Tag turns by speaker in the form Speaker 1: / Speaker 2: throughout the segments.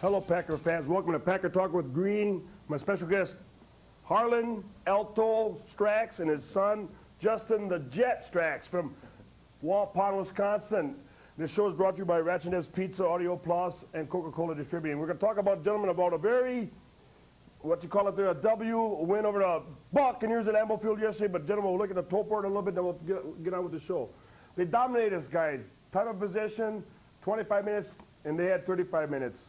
Speaker 1: Hello, Packer fans. Welcome to Packer Talk with Green. My special guest, Harlan Alto Strax, and his son, Justin the Jet Strax from Waupun, Wisconsin. This show is brought to you by Ratchendev's Pizza, Audio Plus, and Coca-Cola Distributing. We're going to talk about, gentlemen, about a very, what you call it there, a win over the Buccaneers at Lambeau Field yesterday. But, gentlemen, we'll look at the top board a little bit, then we'll get on with the show. They dominated us, guys. Time of possession, 25 minutes, and they had 35 minutes.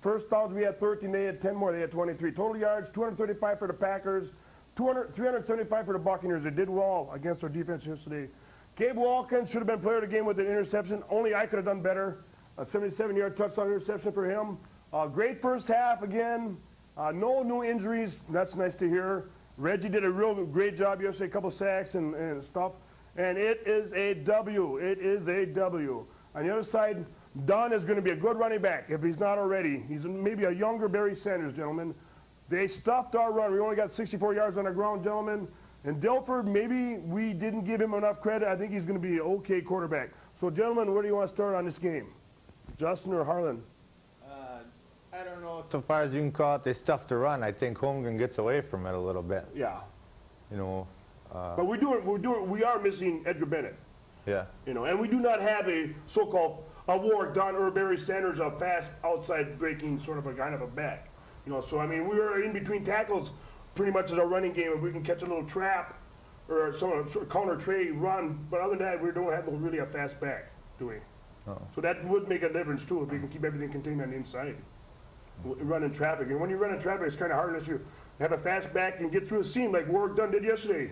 Speaker 1: First downs, we had 13, they had 10 more, they had 23. Total yards, 235 for the Packers, 375 for the Buccaneers. They did well against our defense yesterday. Gabe Watkins should have been player of the game with an interception. Only I could have done better. A 77-yard touchdown interception for him. Great first half again. No new injuries. That's nice to hear. Reggie did a real great job yesterday, a couple sacks and stuff. And it is a W. It is a W. On the other side, Dunn is going to be a good running back if he's not already. He's maybe a younger Barry Sanders, gentlemen. They stuffed our run. We only got 64 yards on the ground, gentlemen. And Dilford, maybe we didn't give him enough credit. I think he's going to be an okay quarterback. So, gentlemen, where do you want to start on this game? Justin or Harlan?
Speaker 2: I don't know. So far as you can call it, they stuffed the run. I think Holmgren gets away from it a little bit.
Speaker 1: Yeah.
Speaker 2: You know.
Speaker 1: But we are missing Edgar Bennett.
Speaker 2: Yeah.
Speaker 1: You know, and we do not have a so-called Warrick Dunn or Barry Sanders, a fast outside breaking sort of a kind of a back. You know, so I mean, we were in between tackles pretty much as our running game. If we can catch a little trap or some sort of counter trade run, but other than that, we don't have really a fast back, do we?
Speaker 2: Oh.
Speaker 1: So that would make a difference too if we can keep everything contained on the inside. Running traffic, and when you run in traffic, it's kind of hard unless you have a fast back and get through a seam like Warrick Dunn did yesterday.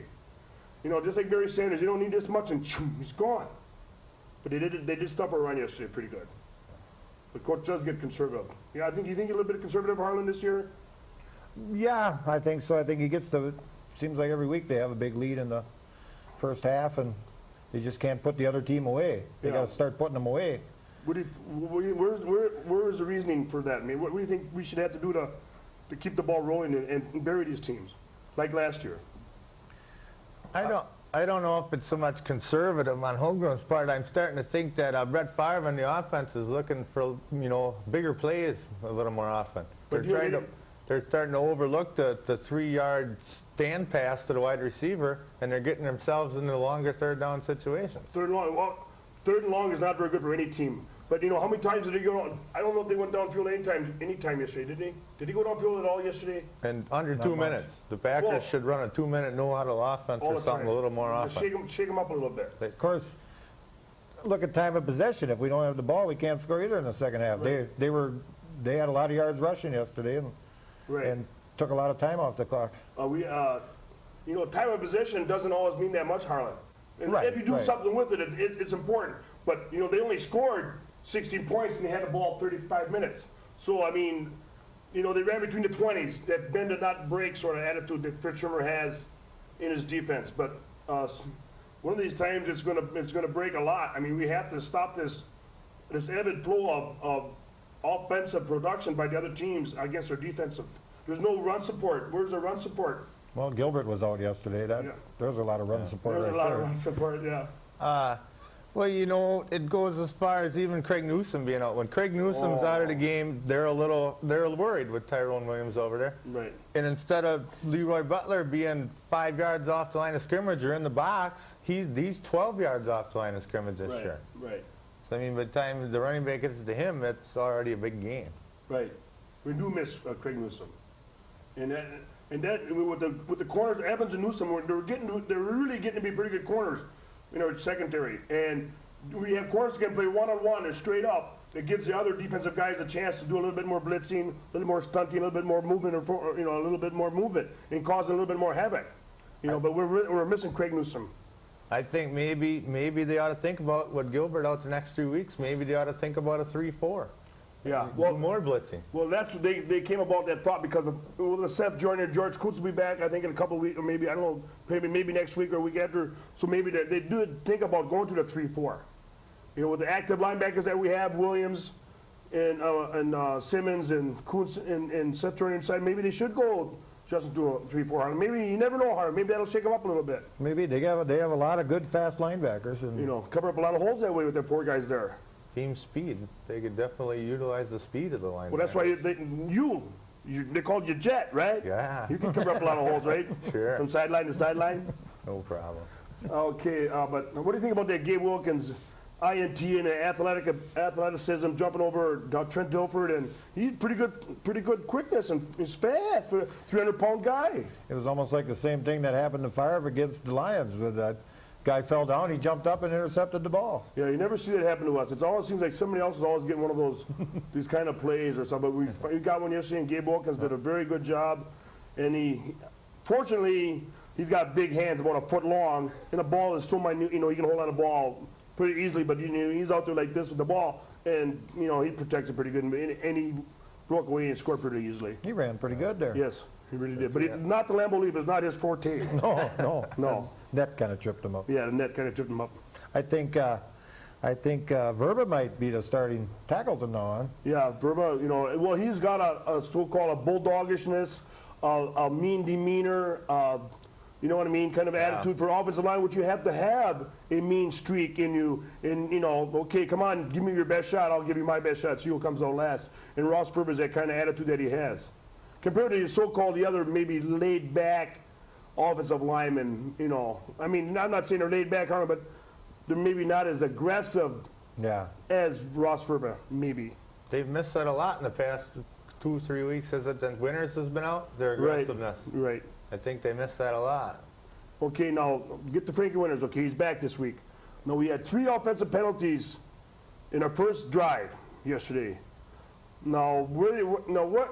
Speaker 1: You know, just like Barry Sanders, you don't need this much, and he's gone. But they did stop our run yesterday pretty good. But coach does get conservative. Yeah, you think a little bit conservative, Harlan, this year?
Speaker 3: Yeah, I think so. I think he gets the. Seems like every week they have a big lead in the first half, and they just can't put the other team away. They got to start putting them away.
Speaker 1: Where is the reasoning for that? I mean, what do you think we should have to do to keep the ball rolling and bury these teams, like last year?
Speaker 2: I don't know if it's so much conservative on Holmgren's part. I'm starting to think that Brett Favre on the offense is looking for, you know, bigger plays a little more often. They're starting to overlook the 3-yard stand pass to the wide receiver, and they're getting themselves into longer third down situations.
Speaker 1: Third and long is not very good for any team. But, you know, how many times did he go on? I don't know if they went downfield anytime yesterday, did they? Did he go downfield at all yesterday?
Speaker 2: And under 2 minutes. The Packers should run a 2-minute no-huddle offense or something a little more often.
Speaker 1: Shake them up a little bit.
Speaker 3: Of course, look at time of possession. If we don't have the ball, we can't score either in the second half. Right. They had a lot of yards rushing yesterday and took a lot of time off the clock.
Speaker 1: You know, time of possession doesn't always mean that much, Harlan. And if you do something with it, it's important. But, you know, they only scored 16 points and they had the ball 35 minutes. So, I mean, you know, they ran between the 20s. That bend and not break sort of attitude that Fritz Shurmur has in his defense. But one of these times it's going to break a lot. I mean, we have to stop this ebb and flow of offensive production by the other teams against our defensive. There's no run support. Where's the run support?
Speaker 3: Well, Gilbert was out yesterday. There's a lot of run support.
Speaker 1: There's a lot of run support, yeah.
Speaker 2: Well, you know, it goes as far as even Craig Newsom being out. When Craig Newsom's out of the game, they're worried with Tyrone Williams over there.
Speaker 1: Right.
Speaker 2: And instead of Leroy Butler being 5 yards off the line of scrimmage or in the box, he's 12 yards off the line of scrimmage this year.
Speaker 1: Right.
Speaker 2: So, I mean, by the time the running back gets to him, it's already a big game.
Speaker 1: Right. We do miss Craig Newsom. And that with the corners, Evans and Newsom, they're really getting to be pretty good corners in our secondary. And we have corners that can play one-on-one and straight up. It gives the other defensive guys a chance to do a little bit more blitzing, a little more stunting, a little bit more movement, or you know, a little bit more movement, and causing a little bit more havoc. You know, but we're missing Craig Newsom.
Speaker 2: I think maybe they ought to think about with Gilbert out the next 3 weeks. Maybe they ought to think about a 3-4.
Speaker 1: Yeah,
Speaker 2: well, more blitzing.
Speaker 1: Well, that's what they came about that thought because of Seth Joyner, George Kutz will be back, I think, in a couple of weeks, or maybe, I don't know, maybe next week or a week after. So maybe they do think about going to the 3-4. You know, with the active linebackers that we have, Williams and Simmons and Kutz and Seth Joyner inside, maybe they should go just to a 3-4. Maybe you never know, Harlan. Maybe that'll shake them up a little bit.
Speaker 3: Maybe they have a lot of good fast linebackers, and
Speaker 1: you know, cover up a lot of holes that way with their 4 guys there.
Speaker 2: team speed. They could definitely utilize the speed of the line.
Speaker 1: Well, that's why they called you Jet, right?
Speaker 2: Yeah.
Speaker 1: You can cover up a lot of holes, right?
Speaker 2: Sure.
Speaker 1: From sideline to sideline.
Speaker 2: No problem.
Speaker 1: Okay, but what do you think about that Gabe Wilkins INT and the athleticism jumping over Trent Dilford, and he's pretty good quickness, and he's fast for a 300-pound guy.
Speaker 3: It was almost like the same thing that happened to Favre against the Lions, with that guy fell down, he jumped up and intercepted the ball.
Speaker 1: Yeah, you never see that happen to us. It always seems like somebody else is always getting one of those these kind of plays or something. But we got one yesterday, and Gabe Wilkins did a very good job, and fortunately he's got big hands, about a foot long, and the ball is so minute. You know, he can hold on the ball pretty easily, but he's out there like this with the ball, and he protects it pretty good, and he broke away and scored pretty easily.
Speaker 3: He ran pretty good there.
Speaker 1: Yes, he really did. But not the Lambeau Leap is not his forte.
Speaker 3: No. Net kind of tripped him up.
Speaker 1: Yeah, the net kind of tripped him up.
Speaker 3: I think Verba might be the starting tackle from now on.
Speaker 1: Yeah, Verba, well, he's got a so-called a bulldogishness, a mean demeanor, you know what I mean, kind of attitude for offensive line, which you have to have a mean streak in you. And, okay, come on, give me your best shot, I'll give you my best shot, see who comes out last. And Ross Verba is that kind of attitude that he has. Compared to the other maybe laid-back offensive linemen, I mean, I'm not saying they're laid-back, but they're maybe not as aggressive as Ross Verba, maybe.
Speaker 2: They've missed that a lot in the past 2-3 weeks since Winters has been out, their aggressiveness.
Speaker 1: Right.
Speaker 2: I think they missed that a lot.
Speaker 1: Okay, now get to Frankie Winters. Okay, he's back this week. Now we had 3 offensive penalties in our first drive yesterday. Now, what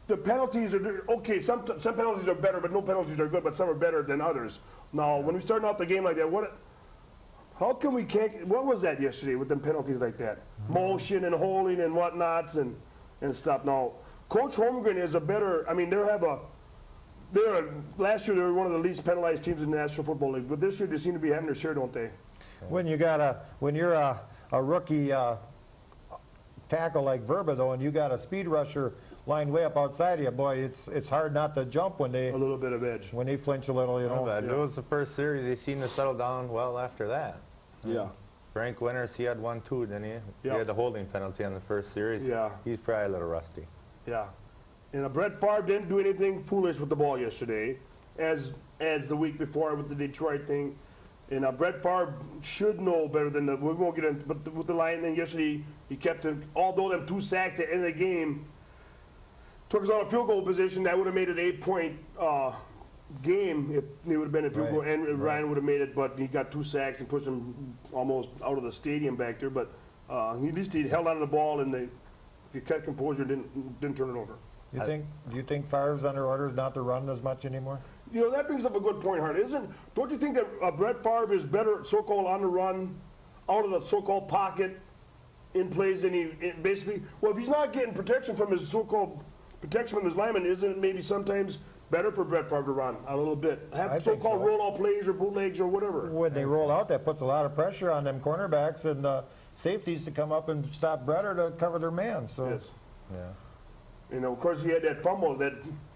Speaker 1: the penalties are? Okay, some penalties are better, but no penalties are good. But some are better than others. Now, when we started out the game like that, how come we can't? What was that yesterday with them penalties like that? Motion and holding and whatnots and stuff. Now, Coach Holmgren is a better. I mean, last year they were one of the least penalized teams in the National Football League, but this year they seem to be having their share, don't they?
Speaker 3: When you're a rookie tackle like Verba though, and you got a speed rusher lined way up outside of you, boy, it's hard not to jump when they
Speaker 1: a little bit of edge.
Speaker 3: When they flinch a little,
Speaker 2: It was the first series. They seemed to settle down well after that.
Speaker 1: Yeah.
Speaker 2: Frank Winters, he had one too, didn't he?
Speaker 1: Yeah.
Speaker 2: He had the holding penalty on the first series.
Speaker 1: Yeah.
Speaker 2: He's probably a little rusty.
Speaker 1: Yeah. And Brett Favre didn't do anything foolish with the ball yesterday, as the week before with the Detroit thing. And Brett Favre should know better than we won't get into, but with the Lions yesterday, he kept him. Although them 2 sacks at the end of the game took us out of field goal position, that would have made it an 8-point game if it would have been a field goal, and Ryan would have made it. But he got 2 sacks and pushed him almost out of the stadium back there. But at least he held on to the ball, and he kept composure, didn't turn it over.
Speaker 3: Do you think Favre's under orders not to run as much anymore?
Speaker 1: That brings up a good point, Hart. Don't you think that Brett Favre is better so-called on the run, out of the so-called pocket, in plays than basically? Well, if he's not getting protection from his so-called protection from his lineman, isn't it maybe sometimes better for Brett Favre to run a little bit? Have so-called roll-out plays or bootlegs or whatever.
Speaker 3: When they roll out, that puts a lot of pressure on them cornerbacks and safeties to come up and stop Brett or to cover their man. So.
Speaker 1: Yes.
Speaker 3: Yeah.
Speaker 1: Of course, he had that fumble, that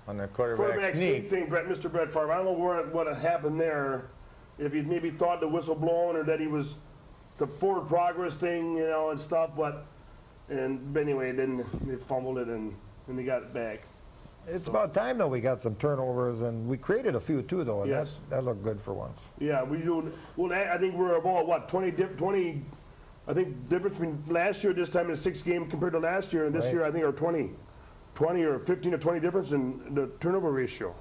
Speaker 2: on the quarterback sneak
Speaker 1: thing, Mr. Brett Favre. I don't know what had happened there. If he maybe thought the whistle blown or that he was the forward progress thing, and stuff. But anyway, then they fumbled it and they got it back.
Speaker 3: It's about time, though, we got some turnovers, and we created a few, too, though, and
Speaker 1: yes.
Speaker 3: that looked good for once.
Speaker 1: Yeah, we do. Well, I think we're about, 20, I think, difference between last year this time in the 6th game compared to last year, and this year I think are 20 or 15 or 20 difference in the turnover ratio.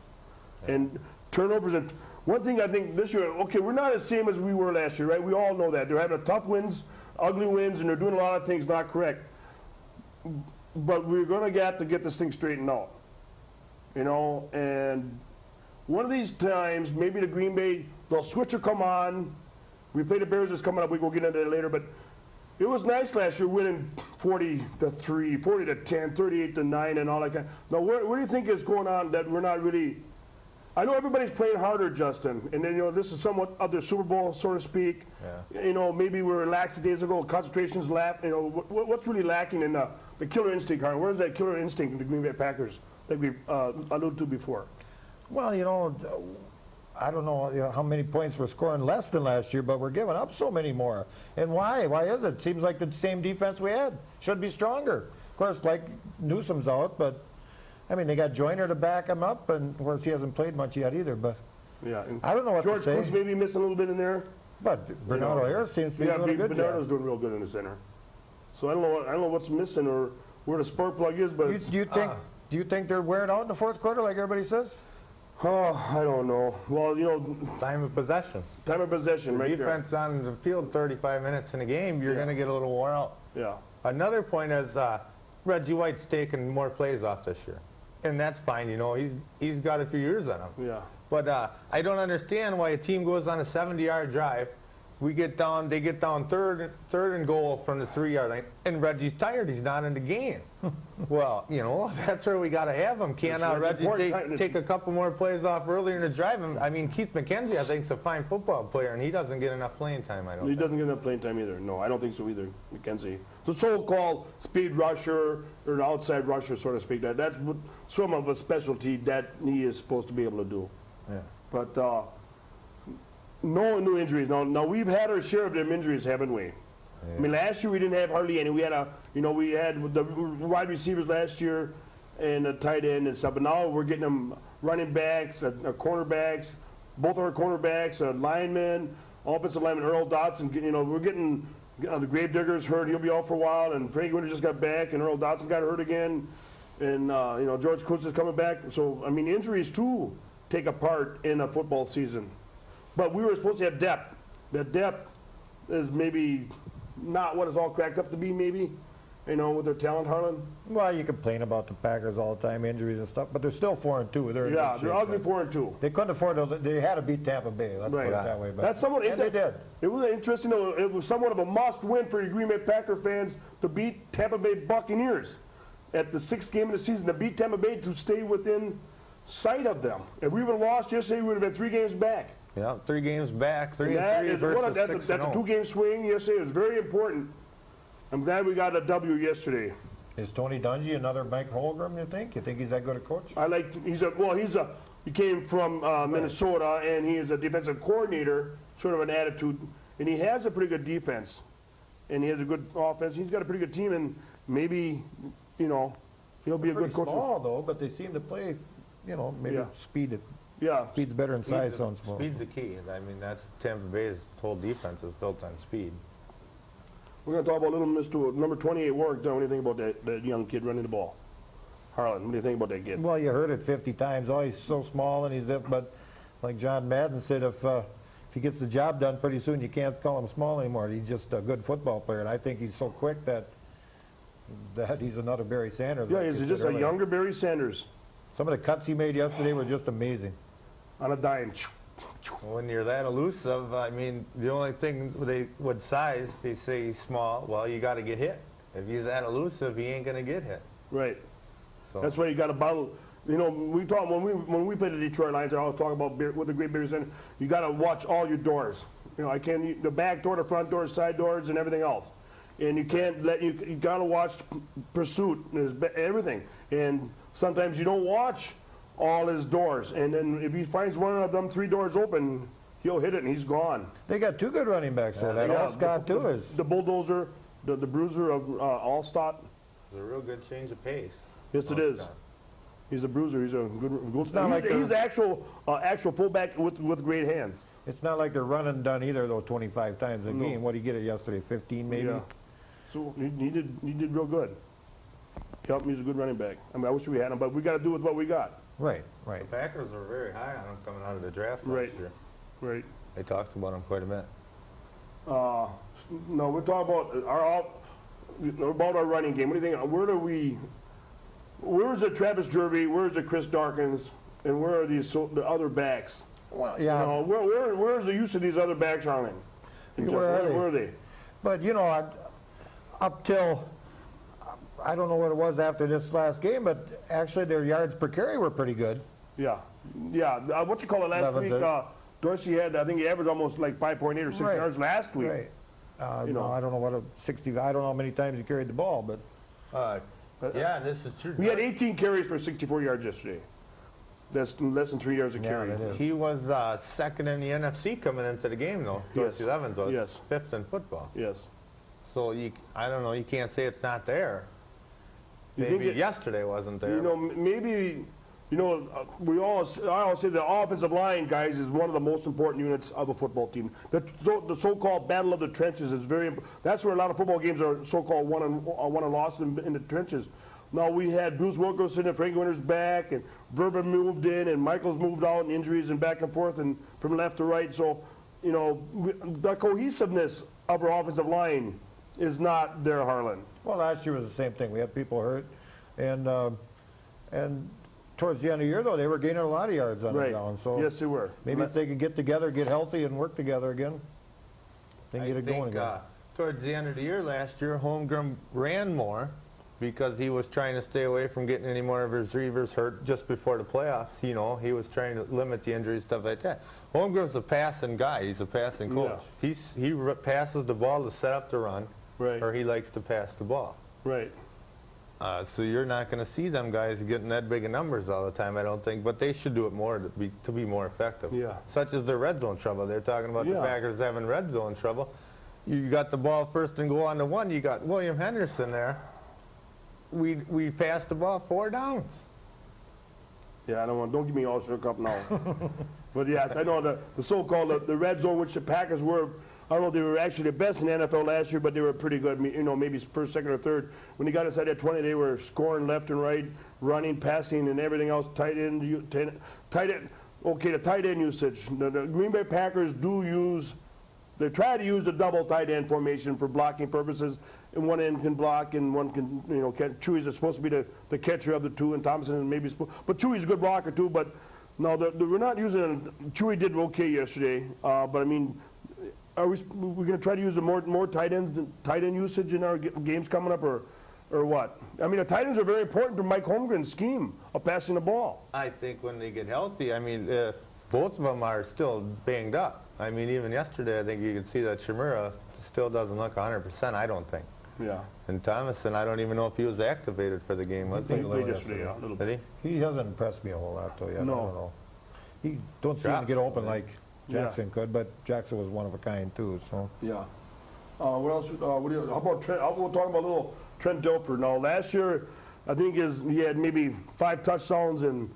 Speaker 1: Yeah. And turnovers, and one thing I think this year, okay, we're not as same as we were last year, right? We all know that. They're having tough wins, ugly wins, and they're doing a lot of things not correct. But we're going to have to get this thing straightened out. And one of these times, maybe the Green Bay, they'll switch or come on. We play the Bears this coming up. We will get into that later. But it was nice last year winning 40-3, 40-10, 38-9, and all that kind. Now, what do you think is going on that we're not really? I know everybody's playing harder, Justin, and then this is somewhat of the Super Bowl, so to speak. Yeah. Maybe we were relaxed days ago. Concentration's left. What's really lacking in the killer instinct, Harlan? Where's that killer instinct in the Green Bay Packers that we alluded to before?
Speaker 3: Well, I don't know, how many points we're scoring less than last year, but we're giving up so many more. And why? Why is it? Seems like the same defense we had. Should be stronger. Of course, like Newsom's out, but I mean, they got Joyner to back him up, and of course he hasn't played much yet either. But
Speaker 1: Yeah. And
Speaker 3: I don't know what
Speaker 1: George
Speaker 3: to say.
Speaker 1: Cruz maybe missing a little bit in there.
Speaker 3: But Bernardo Ayers seems to be doing a good
Speaker 1: Bernardo's
Speaker 3: job.
Speaker 1: doing real good in the center. So I don't know what's missing or where the spark plug is, but
Speaker 3: Do you think they're wearing out in the fourth quarter like everybody says?
Speaker 1: oh, I don't know. Well,
Speaker 2: Time of possession.
Speaker 1: time of possession right
Speaker 2: Defense on the field 35 minutes in a game, you're going to get a little wore out.
Speaker 1: there. Yeah.
Speaker 2: Another point is Reggie White's taken more plays off this year. And that's fine, he's got a few years on him.
Speaker 1: Yeah.
Speaker 2: But I don't understand why a team goes on a 70-yard drive. They get down third and goal from the 3-yard line, and Reggie's tired. He's not in the game. Well, that's where we got to have him. Can't Reggie take a couple more plays off earlier in the drive? I mean, Keith McKenzie, I think, is a fine football player, and he doesn't get enough playing time, I don't
Speaker 1: He
Speaker 2: think.
Speaker 1: doesn't get enough playing time either. No, I don't think so either, McKenzie. The so-called speed rusher or an outside rusher, so to speak, that's what, some of a specialty that he is supposed to be able to do.
Speaker 3: Yeah.
Speaker 1: But no new injuries. Now we've had our share of them injuries, haven't we?
Speaker 3: Yeah.
Speaker 1: I mean, last year we didn't have hardly any. We had we had the wide receivers last year and a tight end and stuff. But now we're getting them running backs, cornerbacks, both our cornerbacks, linemen, offensive lineman Earl Dotson. We're getting the Gravedigger's hurt. He'll be out for a while. And Frank Winter just got back, and Earl Dotson got hurt again. And George Cruz is coming back. So I mean, injuries too take a part in a football season. But we were supposed to have depth. That depth is maybe not what it's all cracked up to be, maybe, with their talent, Harlan.
Speaker 3: Well, you complain about the Packers all the time, injuries and stuff, but they're still 4-2. They're in good
Speaker 1: Yeah, they're
Speaker 3: shape,
Speaker 1: ugly
Speaker 3: but
Speaker 1: 4-2.
Speaker 3: They couldn't afford to. They had to beat Tampa Bay. Let's put it that way. But
Speaker 1: That's somewhat.
Speaker 3: and they did.
Speaker 1: It was interesting. It was somewhat of a must-win for your Green Bay Packer fans to beat Tampa Bay Buccaneers at the 6th game of the season. To beat Tampa Bay to stay within sight of them. If we would have lost yesterday, we would have been 3 games back.
Speaker 2: Yeah, 3 games back, 3-3
Speaker 1: That's
Speaker 2: versus 6-0.
Speaker 1: a 2-game swing yesterday. It was very important. I'm glad we got a W yesterday.
Speaker 3: Is Tony Dungy another Mike Holmgren, you think? You think he's that good a coach?
Speaker 1: He came from Minnesota, and he is a defensive coordinator, sort of an attitude, and he has a pretty good defense, and he has a good offense. He's got a pretty good team, and maybe, he'll be a good coach.
Speaker 3: Small though, but they seem to play, maybe
Speaker 1: Yeah.
Speaker 3: speed.
Speaker 1: Yeah.
Speaker 3: Speed's better in size, sounds small.
Speaker 2: Speed's the key. I mean, that's Tampa Bay's whole defense is built on speed.
Speaker 1: We're going to talk about little Mr. number 28 Warwick. What do you think about that young kid running the ball? Harlan, what do you think about that kid?
Speaker 3: Well, you heard it 50 times. Oh, he's so small, and but like John Madden said, if he gets the job done pretty soon, you can't call him small anymore. He's just a good football player, and I think he's so quick that he's another Barry Sanders.
Speaker 1: Yeah,
Speaker 3: like
Speaker 1: he's
Speaker 3: you
Speaker 1: just
Speaker 3: said
Speaker 1: a
Speaker 3: earlier.
Speaker 1: younger Barry Sanders
Speaker 3: Some of the cuts he made yesterday were just amazing.
Speaker 1: on a dime.
Speaker 2: When you're that elusive, I mean, the only thing with size, they say he's small. Well, you got to get hit. If he's that elusive, he ain't going to get hit.
Speaker 1: Right.
Speaker 2: So.
Speaker 1: That's why you got to battle. We talk when we played the Detroit Lions. I always talk about with the great Barry Sanders. You got to watch all your doors. The back door, the front door, side doors, and everything else. And you can't you got to watch pursuit. There's everything. And sometimes you don't watch all his doors. And then if he finds one of them 3 doors open, he'll hit it and he's gone.
Speaker 3: They got 2 good running backs, though. That Allstott, too, is...
Speaker 1: The bulldozer, the bruiser of Allstott.
Speaker 2: It's a real good change of pace.
Speaker 1: Yes, it is. He's a bruiser. He's a good.
Speaker 3: not like
Speaker 1: He's actual fullback with great hands.
Speaker 3: It's not like they're running done either, though, 25 times a game. What did he get it yesterday, 15 maybe?
Speaker 1: Yeah. So he did real good. Yep, he's a good running back. I mean, I wish we had him, but we got to do with what we got.
Speaker 3: Right.
Speaker 2: The Packers were very high on him coming out of the draft
Speaker 1: Right.
Speaker 2: last year.
Speaker 1: Right.
Speaker 2: They talked about him quite a bit.
Speaker 1: No, we're talking about our running game. What do you think? Where's the Travis Jervey? Where's the Chris Darkins? And where are the other backs?
Speaker 3: Well, yeah.
Speaker 1: Where's the use of these other backs on him? Where are they?
Speaker 3: But, up till, I don't know what it was after this last game, but actually their yards per carry were pretty good.
Speaker 1: Yeah. What you call it last week? Dorsey had, I think he averaged almost like 5.8 or 6 yards last week.
Speaker 3: Right. I don't know what 60. I don't know how many times he carried the ball, but
Speaker 2: Yeah, this is true.
Speaker 1: We had 18 carries for 64 yards yesterday. That's less than 3 yards a
Speaker 3: Yeah,
Speaker 1: carry.
Speaker 3: that is.
Speaker 2: He was second in the NFC coming into the game, though. Dorsey
Speaker 1: Yes.
Speaker 2: Evans was
Speaker 1: Yes.
Speaker 2: fifth in football.
Speaker 1: Yes.
Speaker 2: So I don't know. You can't say it's not there.
Speaker 1: You think
Speaker 2: Maybe
Speaker 1: it-
Speaker 2: yesterday wasn't there.
Speaker 1: You know, maybe, I always say the offensive line, guys, is one of the most important units of a football team. The so-called battle of the trenches is very important. That's where a lot of football games are so-called won and lost in the trenches. Now, we had Bruce Wilkerson and Frank Winters back, and Verba moved in, and Michaels moved out, and injuries and back and forth, and from left to right. So, you know, the cohesiveness of our offensive line is not there, Harlan.
Speaker 3: Well, last year was the same thing. We had people hurt, and towards the end of the year, though, they were gaining a lot of yards on the
Speaker 1: Right.
Speaker 3: ground. So
Speaker 1: Yes, they were.
Speaker 3: maybe if they could get together, get healthy, and work together again, they can
Speaker 2: I
Speaker 3: get it going
Speaker 2: think
Speaker 3: again.
Speaker 2: towards the end of the year last year, Holmgren ran more because he was trying to stay away from getting any more of his receivers hurt just before the playoffs. You know, he was trying to limit the injuries, stuff like that. Holmgren's a passing guy. He's a passing coach. He passes the ball to set up the run,
Speaker 1: Right.
Speaker 2: or he likes to pass the ball.
Speaker 1: Right.
Speaker 2: So you're not going to see them guys getting that big of numbers all the time, I don't think. But they should do it more to be more effective.
Speaker 1: Yeah.
Speaker 2: Such as their red zone trouble. They're talking about the
Speaker 1: Yeah.
Speaker 2: Packers having red zone trouble. You got the ball first and go on the one. You got William Henderson there. We passed the ball 4 downs.
Speaker 1: Yeah, don't get me all shook up now. But yes, I know the so-called the red zone, which the Packers were. I don't know if they were actually the best in the NFL last year, but they were pretty good. You know, maybe first, second, or third. When they got inside that 20, they were scoring left and right, running, passing, and everything else. Tight end. Okay, the tight end usage. The Green Bay Packers do use. They try to use the double tight end formation for blocking purposes, and one end can block and one can, you know, Chewy's supposed to be the catcher of the two, and Thompson is maybe, but Chewy's a good blocker too. But no, we're not using. Chewy did okay yesterday, but I mean, are we're going to try to use the more tight end usage in our games coming up, or what? I mean, the tight ends are very important to Mike Holmgren's scheme of passing the ball.
Speaker 2: I think when they get healthy, I mean, both of them are still banged up. I mean, even yesterday, I think you could see that Shimura still doesn't look 100%, I don't think.
Speaker 1: Yeah.
Speaker 2: And Thomason, I don't even know if he was activated for the game, was
Speaker 1: He
Speaker 2: he?
Speaker 1: played yesterday, yeah, a little bit.
Speaker 2: Did he?
Speaker 3: He hasn't impressed me a whole lot, though, yet.
Speaker 1: No.
Speaker 3: I don't know. He don't seem to get open like
Speaker 1: Yeah.
Speaker 3: Jackson could, but Jackson was one of a kind, too, so.
Speaker 1: Yeah. What else? How about Trent? We'll talk about a little Trent Dilfer. Now, last year, I think he had maybe 5 touchdowns and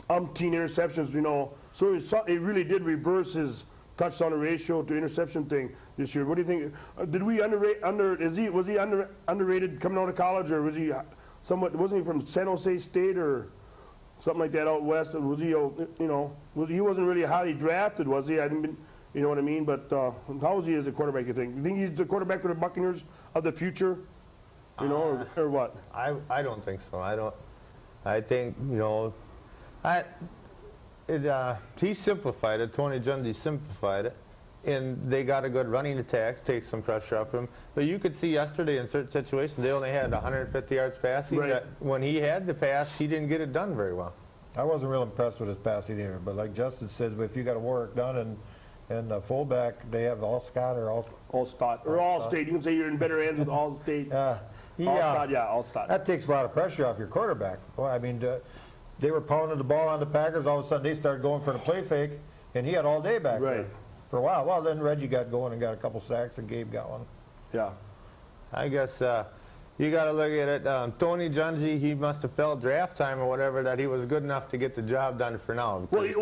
Speaker 1: umpteen interceptions. You know, so he really did reverse his touchdown ratio to interception thing this year. What do you think? Did we was he underrated coming out of college, or was he wasn't he from San Jose State or something like that out west? Was he, he wasn't really highly drafted, was he? I didn't been, you know what I mean? But how is he as a quarterback, you think? You think he's the quarterback for the Buccaneers of the future? You know, or what?
Speaker 2: I don't think so. I think, you know, he simplified it. Tony Dungy simplified it. And they got a good running attack, take some pressure off him. But you could see yesterday in certain situations, they only had 150 yards passing.
Speaker 1: Right.
Speaker 2: That when he had to pass, he didn't get it done very well.
Speaker 3: I wasn't real impressed with his passing either, but like Justin says, if you got work done and fullback, they have all Scott or all.
Speaker 1: All-State. Or All-State. You can say you're in better hands with All-State. All-State, yeah, All-State.
Speaker 3: That takes a lot of pressure off your quarterback. Well, I mean, they were pounding the ball on the Packers. All of a sudden, they started going for the play fake, and he had all day back there.
Speaker 1: Right.
Speaker 3: For a while. Well, then Reggie got going and got a couple sacks, and Gabe got one.
Speaker 1: Yeah.
Speaker 2: I guess you got to look at it. Tony Dungy, he must have felt draft time or whatever that he was good enough to get the job done for now.
Speaker 1: Well, he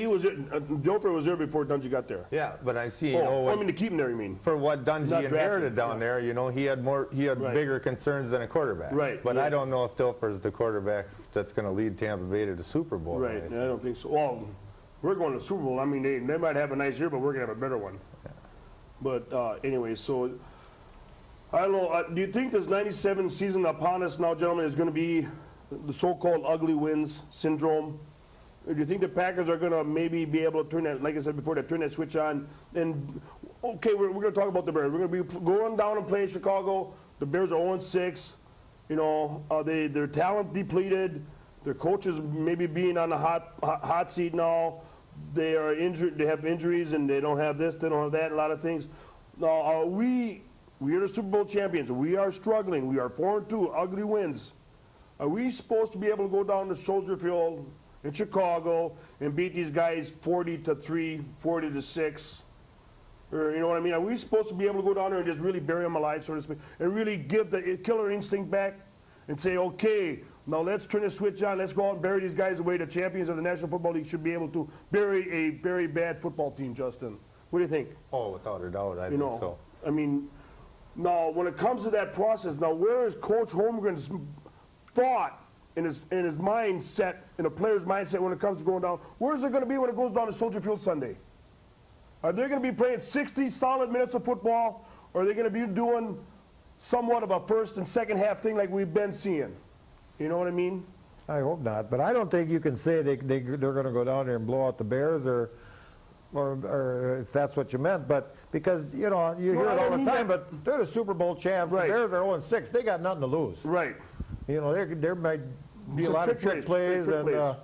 Speaker 1: was Dilfer was there before Dungy got there.
Speaker 2: Yeah, but I see. You
Speaker 1: Oh,
Speaker 2: know,
Speaker 1: I mean to keep him there, you mean?
Speaker 2: for what Dungy
Speaker 1: Not
Speaker 2: inherited
Speaker 1: drafted,
Speaker 2: down there, you know, he had
Speaker 1: Right.
Speaker 2: bigger concerns than a quarterback.
Speaker 1: Right,
Speaker 2: But
Speaker 1: yeah.
Speaker 2: I don't know if Dilfer's the quarterback that's going to lead Tampa Bay to the Super Bowl.
Speaker 1: Right. I don't think so. Well, we're going to the Super Bowl. I mean, they might have a nice year, but we're going to have a better one. But anyway, so I don't know. Do you think this 97 season upon us now, gentlemen, is going to be the so-called ugly wins syndrome? Or do you think the Packers are going to maybe be able to turn that, like I said before, to turn that switch on? And, okay, we're going to talk about the Bears. We're going to be going down and playing Chicago. The Bears are 0-6. You know, their talent depleted. Their coaches maybe being on the hot seat now. They are injured. They have injuries, and they don't have this. They don't have that. A lot of things. Now, we are the Super Bowl champions. We are struggling. We are 4-2. Ugly wins. Are we supposed to be able to go down to Soldier Field in Chicago and beat these guys 40-3, 40-6? Or, you know what I mean? Are we supposed to be able to go down there and just really bury them alive, so to speak, and really give the killer instinct back and say, okay, now let's turn the switch on, let's go out and bury these guys the way the champions of the National Football League should be able to bury a very bad football team, Justin? What do you think?
Speaker 2: Oh, without a doubt, I
Speaker 1: You
Speaker 2: think
Speaker 1: know,
Speaker 2: so.
Speaker 1: I mean, now when it comes to that process, now where is Coach Holmgren's thought in his mindset, in a player's mindset when it comes to going down? Where's it going to be when it goes down to Soldier Field Sunday? Are they going to be playing 60 solid minutes of football, or are they going to be doing somewhat of a first and second half thing like we've been seeing? You know what I mean?
Speaker 3: I hope not, but I don't think you can say they're going to go down there and blow out the Bears or if that's what you meant, but because, you know, you hear it all the time, but they're the Super Bowl champs.
Speaker 1: Right.
Speaker 3: The Bears are 0-6. They got nothing to lose.
Speaker 1: Right.
Speaker 3: You know, there might be a
Speaker 1: Some
Speaker 3: lot of trick plays
Speaker 1: trick
Speaker 3: and
Speaker 1: plays.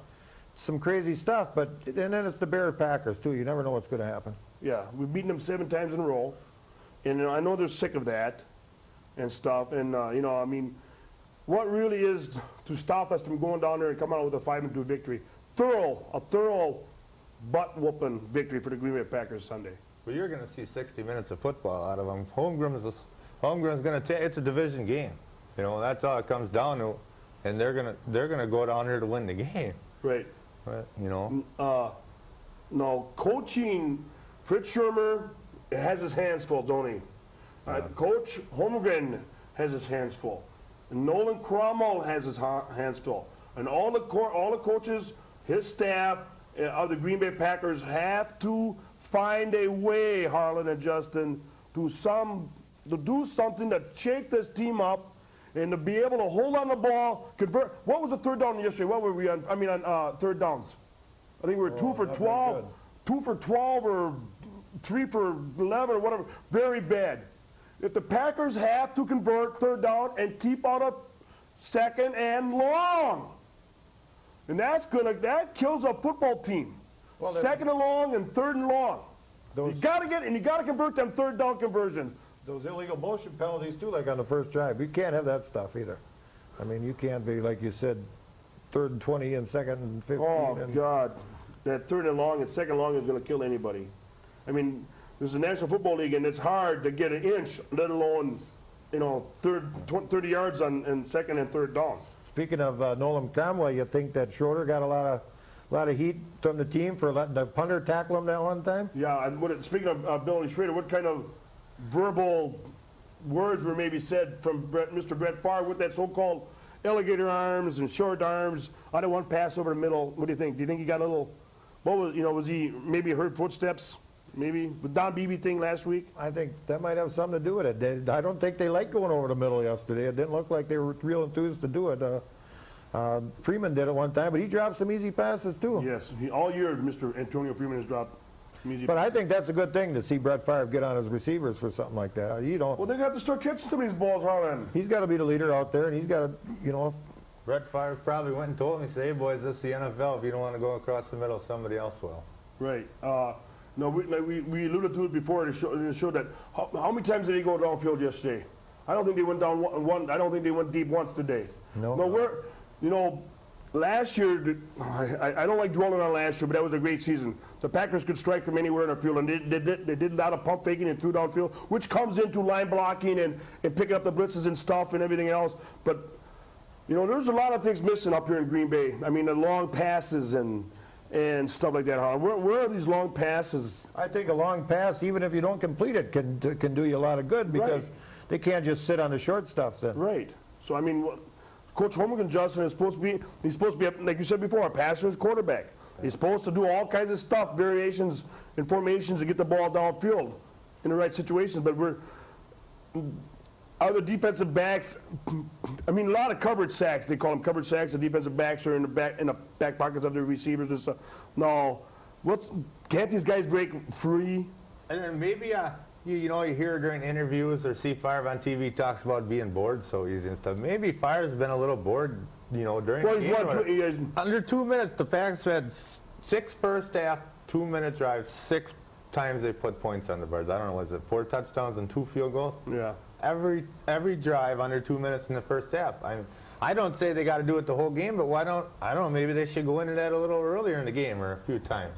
Speaker 3: some crazy stuff, and then it's the Bears Packers, too. You never know what's going to happen.
Speaker 1: Yeah, we've beaten them 7 times in a row, and I know they're sick of that and stuff. And you know, I mean, what really is to stop us from going down there and coming out with a 5-2 victory? A thorough butt-whooping victory for the Green Bay Packers Sunday.
Speaker 2: Well, you're going to see 60 minutes of football out of them. Holmgren's going to take. It's a division game. You know, that's all it comes down to, and they're going to go down there to win the game.
Speaker 1: Right.
Speaker 2: But, you know.
Speaker 1: Now, coaching, Fritz Schirmer has his hands full, don't he? Coach Holmgren has his hands full. And Nolan Cromwell has his hands full. And all the coaches, his staff of the Green Bay Packers have to find a way, Harlan and Justin, to do something to shake this team up and to be able to hold on the ball, convert. What was the third down yesterday? What were we on? I mean, on third downs. I think we were 2 for 12, 2 for 12 or 3 for 11 or whatever. Very bad. If the Packers have to convert third down and keep out of second and long, and that kills a football team.
Speaker 3: Well,
Speaker 1: second and long and third and long.
Speaker 3: Those-
Speaker 1: You got to convert them third down conversions.
Speaker 3: Those illegal motion penalties, too, like on the first drive. You can't have that stuff either. I mean, you can't be, like you said, 3rd and 20 and 2nd and 15.
Speaker 1: Oh,
Speaker 3: and
Speaker 1: God. That third and long and second long is going to kill anybody. I mean, there's a National Football League, and it's hard to get an inch, let alone, you know, 30 yards on second and third down.
Speaker 3: Speaking of Nolan Cromwell, you think that Schroeder got a lot of heat from the team for letting the punter tackle him that one time?
Speaker 1: Yeah, and speaking of Bill and Schrader, what kind of verbal words were maybe said from Mr. Brett Favre with that so-called alligator arms and short arms? I don't want pass over the middle. What do you think? Do you think he got a little? Was he maybe heard footsteps? Maybe the Don Beebe thing last week.
Speaker 3: I think that might have something to do with it. I don't think they liked going over the middle yesterday. It didn't look like they were real enthused to do it. Freeman did it one time, but he dropped some easy passes too.
Speaker 1: Yes, all year Mr. Antonio Freeman has dropped some easy
Speaker 3: But
Speaker 1: passes.
Speaker 3: I think that's a good thing to see Brett Favre get on his receivers for something like that.
Speaker 1: Well, they're going to have to start catching some of these balls, Harlan.
Speaker 3: He's got to be the leader out there, and he's got to, you know.
Speaker 2: Brett Favre probably went and told me, say, hey, boys, this is the NFL. If you don't want to go across the middle, somebody else will.
Speaker 1: Right. No, we alluded to it before in the show that how many times did they go downfield yesterday? I don't think they went down one. I don't think they went deep once today.
Speaker 3: No.
Speaker 1: Last year, I don't like dwelling on last year, but that was a great season. The Packers could strike from anywhere in the field, and they did a lot of pump faking and threw downfield, which comes into line blocking and picking up the blitzes and stuff and everything else. But, you know, there's a lot of things missing up here in Green Bay. I mean, the long passes and stuff like that. Where are these long passes?
Speaker 3: I think a long pass, even if you don't complete it, can do you a lot of good because they can't just sit on the short stuff then.
Speaker 1: Right. So, I mean, Coach Holmgren Justin is supposed to be, like you said before, a passer's quarterback. He's supposed to do all kinds of stuff, variations and formations to get the ball downfield in the right situations. But other defensive backs, I mean, a lot of coverage sacks. They call them coverage sacks. The defensive backs are in the back pockets of their receivers and stuff. No, can't these guys break free?
Speaker 2: And then maybe you hear during interviews or see Favre on TV talks about being bored so easy and stuff. Maybe Favre's been a little bored, during the game. Under 2 minutes, the Packers had 6 first half, 2-minute drives. 6 times they put points on the board. I don't know, was it 4 touchdowns and 2 field goals?
Speaker 1: Yeah.
Speaker 2: Every drive under 2 minutes in the first half. I don't say they got to do it the whole game, but why don't, I don't know, maybe they should go into that a little earlier in the game or a few times.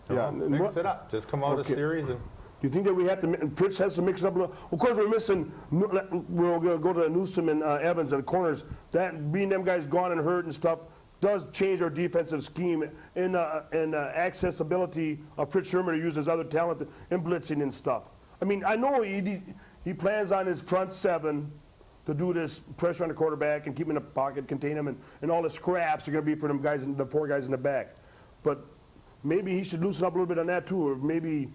Speaker 2: You
Speaker 1: Yeah,
Speaker 2: know,
Speaker 1: and
Speaker 2: mix
Speaker 1: what-
Speaker 2: it up. Just come out
Speaker 1: Okay.
Speaker 2: a series and
Speaker 1: Do you think that we have to, and Fritz has to mix it up a little? Of course, we're missing, we're going to go to Newsom and Evans in the corners. That, being them guys gone and hurt and stuff, does change our defensive scheme and accessibility of Fritz Sherman to use his other talent in blitzing and stuff. I mean, I know he plans on his front seven to do this pressure on the quarterback and keep him in the pocket, contain him, and all the scraps are going to be for them guys, the four guys in the back. But maybe he should loosen up a little bit on that too, or maybe,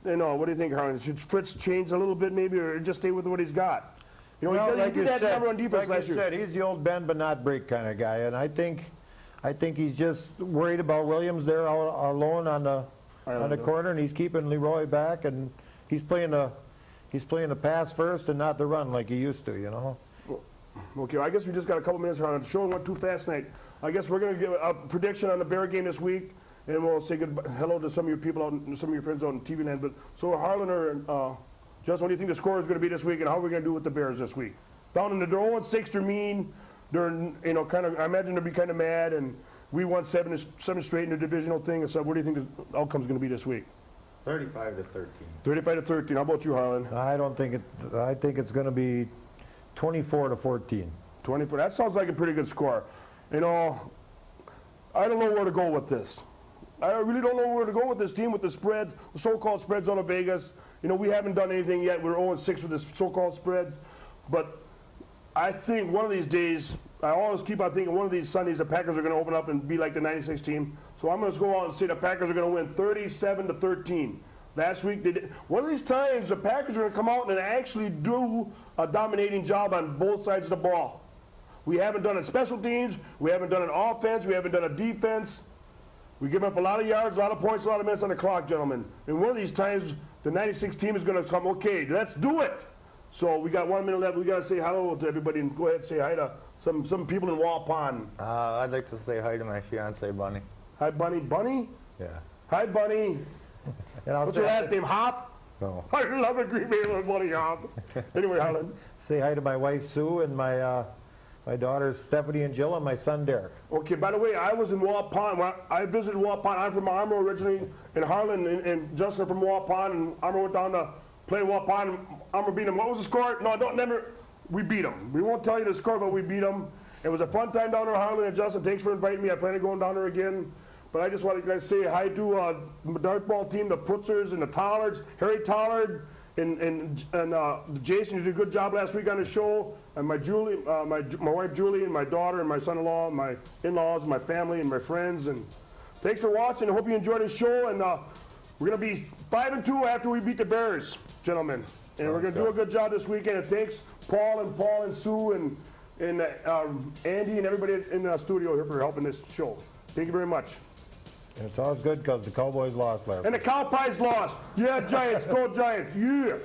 Speaker 1: you know, what do you think, Harlan? Should Fritz change a little bit maybe, or just stay with what he's got? You know,
Speaker 3: Well,
Speaker 1: he did that number on defense last year.
Speaker 3: Like you said, he's the old bend but not break kind of guy, and I think he's just worried about Williams there all alone on the corner, and he's keeping Leroy back, and he's playing the pass first and not the run like he used to, you know.
Speaker 1: Okay, I guess we just got a couple minutes on the show. Went too fast tonight. I guess we're going to give a prediction on the Bear game this week, and we'll say hello to some of your people out, some of your friends out in TV land. But so Harlan or Justin, what do you think the score is going to be this week, and how are we going to do with the Bears this week? Down in the 0-6, they're mean. They're, you know, kind of. I imagine they'll be kind of mad, and we won seven straight in the divisional thing. And so, what do you think the outcome's going to be this week?
Speaker 2: 35-13.
Speaker 1: 35-13. How about you, Harlan?
Speaker 3: I think it's going to be 24-14.
Speaker 1: 24. That sounds like a pretty good score. You know, I don't know where to go with this. I really don't know where to go with this team with the spreads, the so-called spreads out of Vegas. You know, we haven't done anything yet. We're 0-6 with the so-called spreads. But I think one of these days, I always keep on thinking one of these Sundays the Packers are going to open up and be like the 96 team. So I'm going to go out and say the Packers are going to win 37-13. Last week, they did. One of these times, the Packers are going to come out and actually do a dominating job on both sides of the ball. We haven't done it in special teams. We haven't done it in offense. We haven't done it defense. We give up a lot of yards, a lot of points, a lot of minutes on the clock, gentlemen. And one of these times, the 96 team is going to come, okay, let's do it. So we got 1 minute left. We got to say hello to everybody and go ahead and say hi to some people in Waupun.
Speaker 2: I'd like to say hi to my fiance, Bunny.
Speaker 1: Hi, Bunny. Bunny?
Speaker 2: Yeah.
Speaker 1: Hi, Bunny.
Speaker 3: And I'll
Speaker 1: What's your last name? Hop?
Speaker 3: No.
Speaker 1: I love a Green Bay little Bunny Hop. Anyway, Harlan.
Speaker 3: Say hi to my wife Sue and my daughters Stephanie and Jill and my son Derek.
Speaker 1: Okay, by the way, I was in Waupun. I visited Waupun. I'm from Armour originally, and Harlan and Justin are from Waupun, and Armour went down to play Waupun. Armour beat them. What was the score? No, never. We beat them. We won't tell you the score, but we beat them. It was a fun time down there, Harlan and Justin. Thanks for inviting me. I plan on going down there again. But I just wanted to say hi to the dartball team, the Putzers and the Tollards, Harry Tollard and Jason. You did a good job last week on the show. And my wife Julie, and my daughter, and my son-in-law, and my in-laws, and my family, and my friends. And thanks for watching. I hope you enjoyed the show. And we're going to be 5-2 after we beat the Bears, gentlemen. And we're going to do a good job this weekend. And thanks, Paul and Sue and Andy and everybody in the studio here for helping this show. Thank you very much.
Speaker 3: And it's always good because the Cowboys lost last
Speaker 1: And the Cow Pies lost. Yeah, Giants. Go Giants. Yeah.